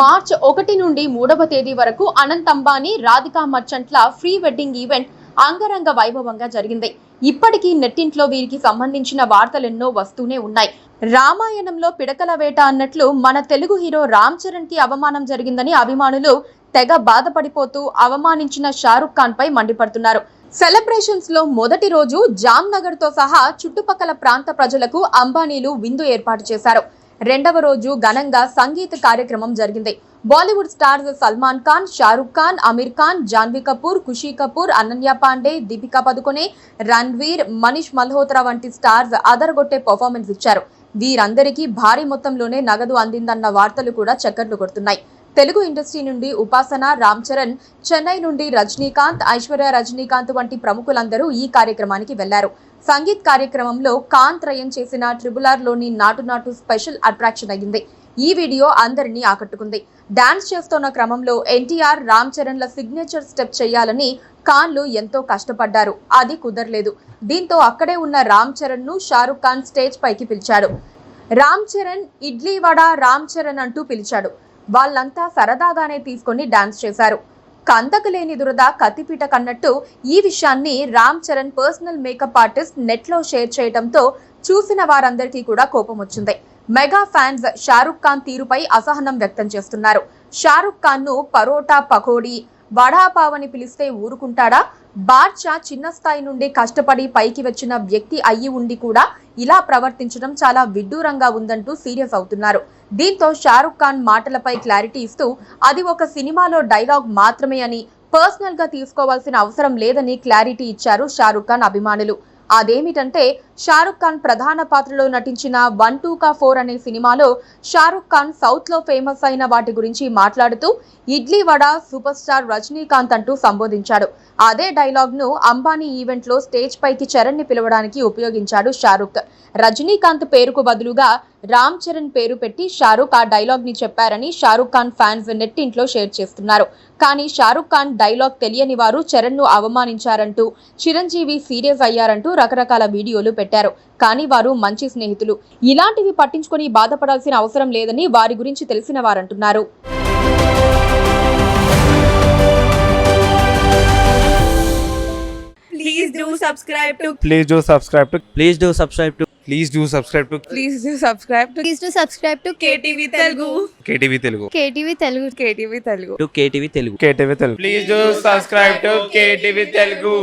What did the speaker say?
March 1 నుండి 3వ తేదీ వరకు అనంత్ అంబానీ, రాధికా మర్చెంట్ల ప్రీ వెడ్డింగ్ ఈవెంట్ అంగరంగ వైభవంగా జరిగింది. ఇప్పటికీ నెట్టింట్లో వీరికి సంబంధించిన వార్తలెన్నో వస్తూనే ఉన్నాయి. రామాయణంలో పిడకల వేట అన్నట్లు మన తెలుగు హీరో రామ్ చరణ్ కి అవమానం జరిగిందని అభిమానులు తెగ బాధపడిపోతూ అవమానించిన షారుఖ్ ఖాన్ పై మండిపడుతున్నారు. సెలబ్రేషన్స్ లో మొదటి రోజు జామ్నగర్ తో సహా చుట్టుపక్కల ప్రాంత ప్రజలకు అంబానీలు విందు ఏర్పాటు చేశారు. రెండవ రోజు ఘనంగా సంగీత కార్యక్రమం జరిగింది. బాలీవుడ్ స్టార్స్ సల్మాన్ ఖాన్, షారుఖ్ ఖాన్, అమీర్ ఖాన్, జాన్వీ కపూర్, ఖుషీ కపూర్, అనన్య పాండే, దీపికా పదుకొనే, రణ్వీర్, మనీష్ మల్హోత్రా వంటి స్టార్స్ అదరగొట్టే పర్ఫార్మెన్స్ ఇచ్చారు. వీరందరికీ భారీ మొత్తంలోనే నగదు అందిందన్న వార్తలు కూడా చక్కర్లు కొడుతున్నాయి. తెలుగు ఇండస్ట్రీ నుండి ఉపాసన, రామ్ చరణ్, చెన్నై నుండి రజనీకాంత్, ఐశ్వర్య రజనీకాంత్ వంటి ప్రముఖులందరూ ఈ కార్యక్రమానికి వెళ్లారు. సంగీత్ కార్యక్రమంలో ఖాన్ త్రయం చేసిన RRR లోని నాటు నాటు స్పెషల్ అట్రాక్షన్ అయ్యింది. ఈ వీడియో అందరినీ ఆకట్టుకుంది. డాన్స్ చేస్తున్న క్రమంలో ఎన్టీఆర్, రామ్ చరణ్ల సిగ్నేచర్ స్టెప్ చేయాలని ఖాన్లు ఎంతో కష్టపడ్డారు. అది కుదరలేదు. దీంతో అక్కడే ఉన్న రామ్ చరణ్ ను షారుఖ్ ఖాన్ స్టేజ్ పైకి పిలిచాడు. రామ్ చరణ్, ఇడ్లీ వడ రామ్ చరణ్ అంటూ పిలిచాడు. వాళ్ళంతా సరదాగానే తీసుకొని డాన్స్ చేశారు. కందకు లేని దురద కత్తిపీట కన్నట్టు ఈ విషయాన్ని Ram Charan personal makeup artist net లో షేర్ చేయడంతో చూసిన వారందరికీ కూడా కోపం వచ్చింది. మెగా ఫ్యాన్స్ షారుఖ్ ఖాన్ తీరుపై అసహనం వ్యక్తం చేస్తున్నారు. షారుఖ్ ఖాన్ ను పరోటా, పకోడీ, వడాపావ్ అని పిలిస్తే ఊరుకుంటాడా? బాద్షా చిన్న స్థాయి నుండి కష్టపడి పైకి వచ్చిన వ్యక్తి అయ్యి ఉండి కూడా ఇలా ప్రవర్తించడం చాలా విడ్డూరంగా ఉందంటూ సీరియస్ అవుతున్నారు. దీంతో షారుఖ్ ఖాన్ మాటలపై క్లారిటీ ఇస్తూ అది ఒక సినిమాలో డైలాగ్ మాత్రమే అని, పర్సనల్ గా తీసుకోవాల్సిన అవసరం లేదని క్లారిటీ ఇచ్చారు షారుఖ్ ఖాన్ అభిమానులు. అదేమిటంటే షారుఖ్ ఖాన్ ప్రధాన పాత్రలో నటించిన 1 2 का 4 అనే సినిమాలో షారుఖ్ ఖాన్ సౌత్ లో ఫేమస్ అయిన వాటి గురించి మాట్లాడుతూ ఇడ్లీ వడ సూపర్ స్టార్ రజనీకాంత్ అంటూ సంబోధించాడు. అదే డైలాగ్ ను అంబానీ ఈవెంట్ లో స్టేజ్ పైకి చరణ్ ని పిలవడానికి ఉపయోగించాడు షారుఖ్. రజనీకాంత్ పేరుకు బదులుగా రామ్ చరణ్ పేరు పెట్టి షారుఖ్ ఆ డైలాగ్ ని చెప్పారని షారుఖ్ ఖాన్ ఫ్యాన్స్ నెట్టింట్లో షేర్ చేస్తున్నారు. కానీ షారుఖ్ ఖాన్ డైలాగ్ తెలియని వారు చరణ్ ను అవమానించారంటూ, చిరంజీవి సీరియస్ అయ్యారంటూ రకరకాల వీడియోలు పెట్టారు. కానీ వారు మంచి స్నేహితులు. ఇలాంటివి పట్టించుకొని బాధపడాల్సిన అవసరం లేదని వారి గురించి తెలిసిన వారంటున్నారు. Please do subscribe to Please do subscribe to Please do subscribe to Please do subscribe to Please do subscribe to Please do subscribe to KTV Telugu. KTV Telugu. KTV Telugu. KTV Telugu. KTV Telugu. KTV Telugu. Please do subscribe to KTV Telugu.